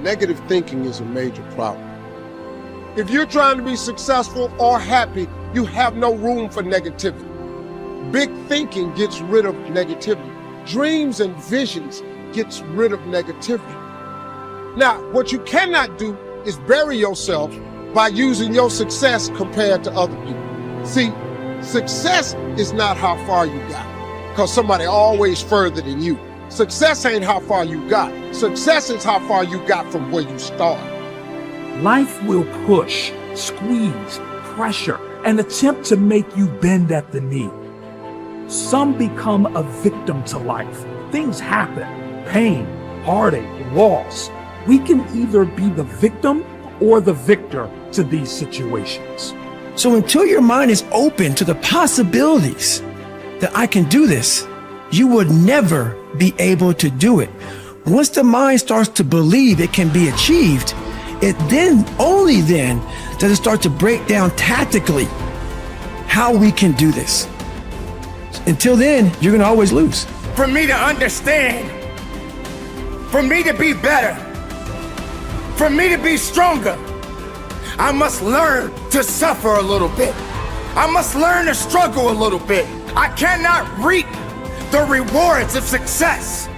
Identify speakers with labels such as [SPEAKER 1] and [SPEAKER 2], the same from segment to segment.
[SPEAKER 1] negative thinking is a major problem. If you're trying to be successful or happy, you have no room for negativity. Big thinking gets rid of negativity. Dreams and visions gets rid of negativity. Now, what you cannot do is bury yourself by using your success compared to other people. See, success is not how far you got, because somebody always further than you. Success ain't how far you got. Success is how far you got from where you started.
[SPEAKER 2] Life will push, squeeze, pressure, and attempt to make you bend at the knee. Some become a victim to life. Things happen. Pain, heartache, loss. We can either be the victim or the victor to these situations.
[SPEAKER 3] So until your mind is open to the possibilities that I can do this, you would never be able to do it. Once the mind starts to believe it can be achieved, it then, only then, does it start to break down tactically how we can do this. Until then, you're gonna always lose.
[SPEAKER 4] For me to understand, for me to be better, for me to be stronger, I must learn to suffer a little bit. I must learn to struggle a little bit. I cannot reap the rewards of success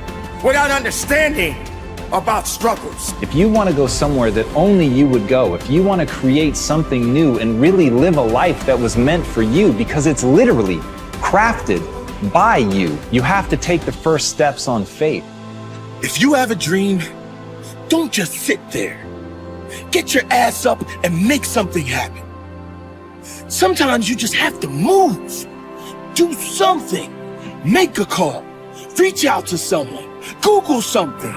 [SPEAKER 4] without understanding about struggles.
[SPEAKER 5] If you want to go somewhere that only you would go, if you want to create something new and really live a life that was meant for you, because it's literally crafted by you, you have to take the first steps on faith.
[SPEAKER 6] If you have a dream, don't just sit there. Get your ass up and make something happen. Sometimes you just have to move. Do something. Make a call. Reach out to someone. Google something.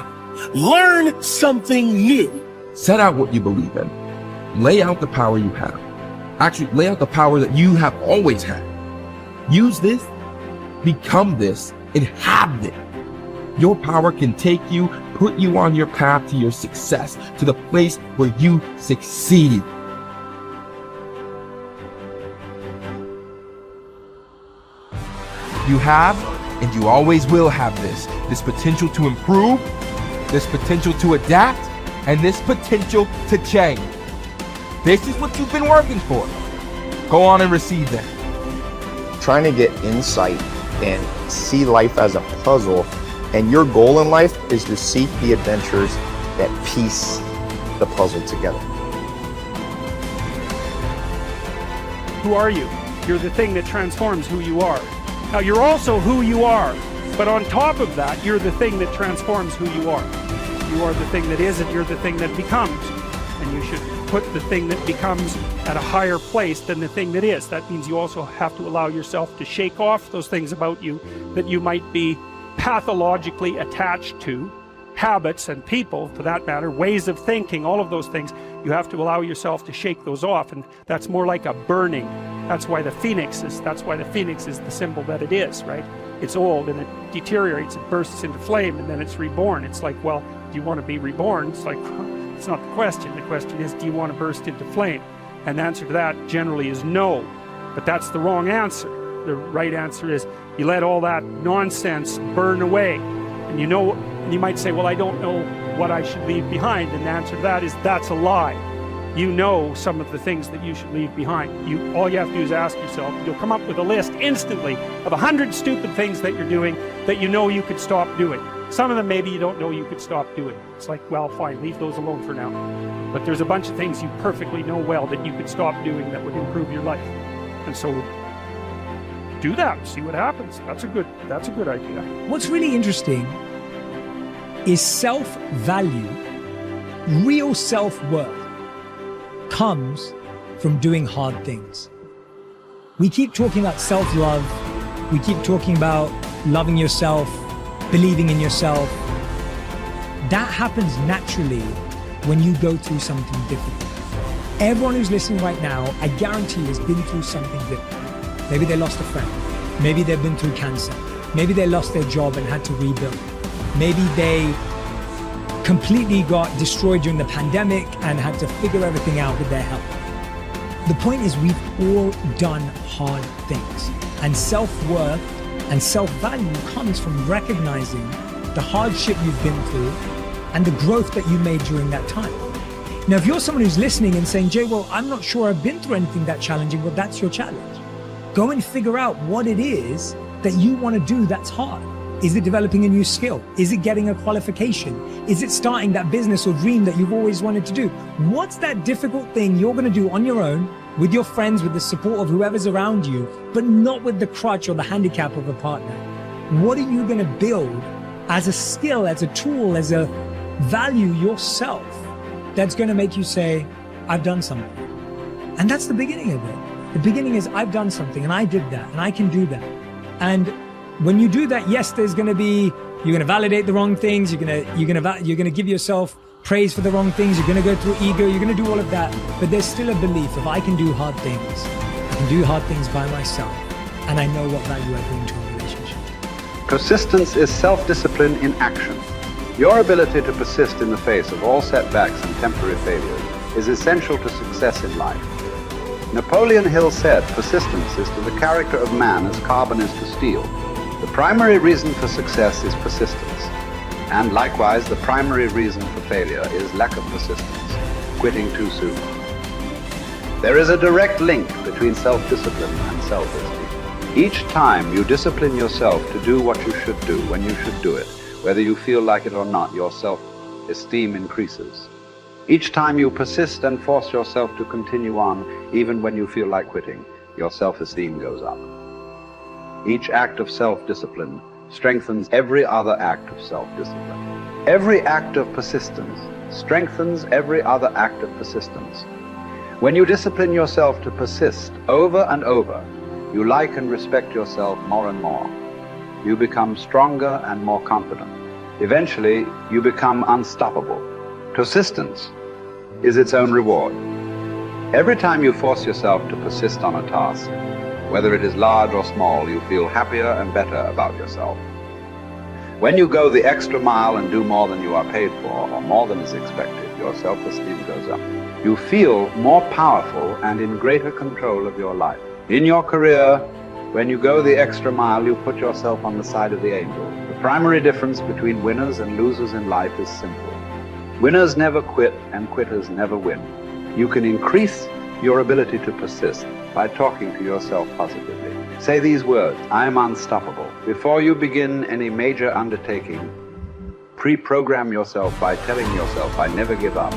[SPEAKER 6] Learn something new.
[SPEAKER 7] Set out what you believe in. Lay out the power you have. Actually, lay out the power that you have always had. Use this, become this, and have it. Your power can take you, put you on your path to your success, to the place where you succeed. You have, and you always will have this potential to improve, this potential to adapt, and this potential to change. This is what you've been working for. Go on and receive that.
[SPEAKER 8] Trying to get insight and see life as a puzzle, and your goal in life is to seek the adventures that piece the puzzle together.
[SPEAKER 9] Who are you? You're the thing that transforms who you are. Now, you're also who you are, but on top of that, you're the thing that transforms who you are. You are the thing that is, and you're the thing that becomes. And you should put the thing that becomes at a higher place than the thing that is. That means you also have to allow yourself to shake off those things about you that you might be pathologically attached to, habits and people, for that matter, ways of thinking, all of those things. You have to allow yourself to shake those off, and that's more like a burning. That's why the phoenix is the symbol that it is, right? It's old and it deteriorates, it bursts into flame, and then it's reborn. It's like, well, do you want to be reborn? It's like, it's not the question. The question is, do you want to burst into flame? And the answer to that generally is no, but that's the wrong answer. The right answer is you let all that nonsense burn away. And you know, and you might say, well, I don't know what I should leave behind. And the answer to that is, that's a lie. You know some of the things that you should leave behind. All you have to do is ask yourself. You'll come up with a list instantly of 100 stupid things that you're doing that you know you could stop doing. Some of them maybe you don't know you could stop doing. It's like, well, fine, leave those alone for now. But there's a bunch of things you perfectly know well that you could stop doing that would improve your life. And so do that, see what happens. That's a good idea.
[SPEAKER 10] What's really interesting is self-value, real self-worth comes from doing hard things. We keep talking about self-love. We keep talking about loving yourself, believing in yourself. That happens naturally when you go through something difficult. Everyone who's listening right now, I guarantee has been through something difficult. Maybe they lost a friend. Maybe they've been through cancer. Maybe they lost their job and had to rebuild. Maybe they completely got destroyed during the pandemic and had to figure everything out with their health. The point is, we've all done hard things. And self-worth and self-value comes from recognizing the hardship you've been through and the growth that you made during that time. Now, if you're someone who's listening and saying, Jay, well, I'm not sure I've been through anything that challenging, well, that's your challenge. Go and figure out what it is that you want to do that's hard. Is it developing a new skill? Is it getting a qualification? Is it starting that business or dream that you've always wanted to do? What's that difficult thing you're going to do on your own, with your friends, with the support of whoever's around you, but not with the crutch or the handicap of a partner? What are you going to build as a skill, as a tool, as a value yourself that's going to make you say, I've done something? And that's the beginning of it. The beginning is, I've done something and I did that and I can do that. And when you do that, yes, there's going to be, you're going to validate the wrong things. You're going to give yourself praise for the wrong things. You're going to go through ego. You're going to do all of that. But there's still a belief of, I can do hard things. I can do hard things by myself. And I know what value I bring to a relationship.
[SPEAKER 11] Persistence is self-discipline in action. Your ability to persist in the face of all setbacks and temporary failures is essential to success in life. Napoleon Hill said, persistence is to the character of man as carbon is to steel. The primary reason for success is persistence. And likewise, the primary reason for failure is lack of persistence, quitting too soon. There is a direct link between self-discipline and self-esteem. Each time you discipline yourself to do what you should do when you should do it, whether you feel like it or not, your self-esteem increases. Each time you persist and force yourself to continue on, even when you feel like quitting, your self-esteem goes up. Each act of self-discipline strengthens every other act of self-discipline. Every act of persistence strengthens every other act of persistence. When you discipline yourself to persist over and over, you like and respect yourself more and more. You become stronger and more confident. Eventually, you become unstoppable. Persistence is its own reward. Every time you force yourself to persist on a task, whether it is large or small, you feel happier and better about yourself. When you go the extra mile and do more than you are paid for, or more than is expected, your self-esteem goes up. You feel more powerful and in greater control of your life. In your career, when you go the extra mile, you put yourself on the side of the angel. The primary difference between winners and losers in life is simple. Winners never quit and quitters never win. You can increase your ability to persist by talking to yourself positively. Say these words, I am unstoppable. Before you begin any major undertaking, pre-program yourself by telling yourself, I never give up.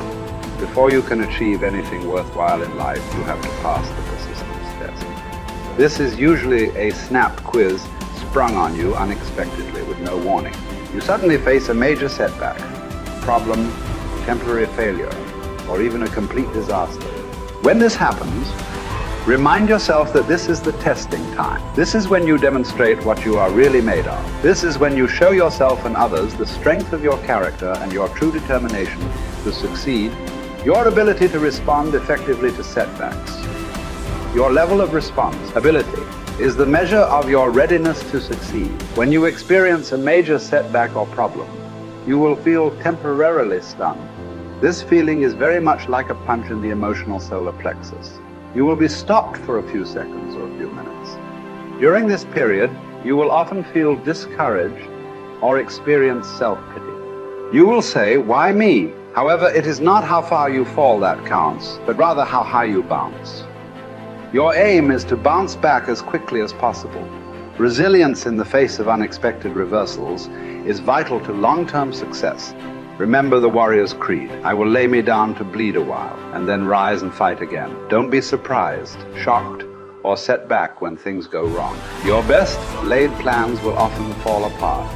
[SPEAKER 11] Before you can achieve anything worthwhile in life, you have to pass the persistence test. This is usually a snap quiz sprung on you unexpectedly with no warning. You suddenly face a major setback, problem, temporary failure, or even a complete disaster. When this happens, remind yourself that this is the testing time. This is when you demonstrate what you are really made of. This is when you show yourself and others the strength of your character and your true determination to succeed, your ability to respond effectively to setbacks. Your level of responsibility is the measure of your readiness to succeed. When you experience a major setback or problem, you will feel temporarily stunned. This feeling is very much like a punch in the emotional solar plexus. You will be stopped for a few seconds or a few minutes. During this period, you will often feel discouraged or experience self-pity. You will say, why me? However, it is not how far you fall that counts, but rather how high you bounce. Your aim is to bounce back as quickly as possible. Resilience in the face of unexpected reversals is vital to long-term success. Remember the warrior's creed. I will lay me down to bleed a while and then rise and fight again. Don't be surprised, shocked, or set back when things go wrong. Your best laid plans will often fall apart.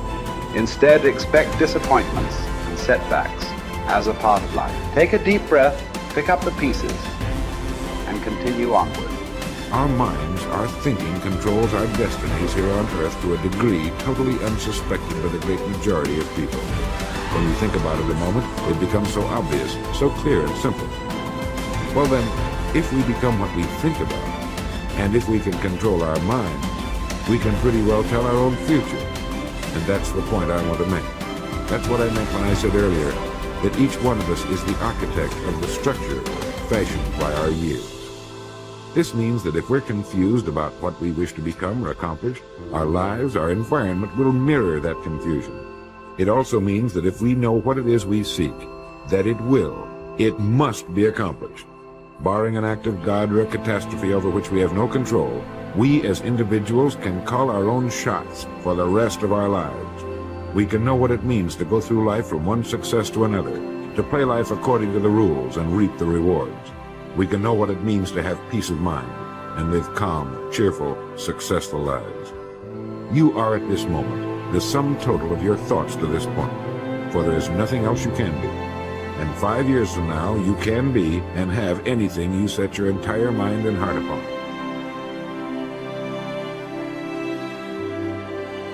[SPEAKER 11] Instead, expect disappointments and setbacks as a part of life. Take a deep breath, pick up the pieces, and continue onward.
[SPEAKER 12] Our minds, our thinking controls our destinies here on Earth to a degree totally unsuspected by the great majority of people. When you think about it a moment, it becomes so obvious, so clear and simple. Well then, if we become what we think about, and if we can control our minds, we can pretty well tell our own future. And that's the point I want to make. That's what I meant when I said earlier that each one of us is the architect of the structure fashioned by our years. This means that if we're confused about what we wish to become or accomplish, our lives, our environment will mirror that confusion. It also means that if we know what it is we seek, that it must be accomplished. Barring an act of God or a catastrophe over which we have no control, we as individuals can call our own shots for the rest of our lives. We can know what it means to go through life from one success to another, to play life according to the rules and reap the rewards. We can know what it means to have peace of mind and live calm, cheerful, successful lives. You are at this moment the sum total of your thoughts to this point, for there is nothing else you can be. And 5 years from now, you can be and have anything you set your entire mind and heart upon.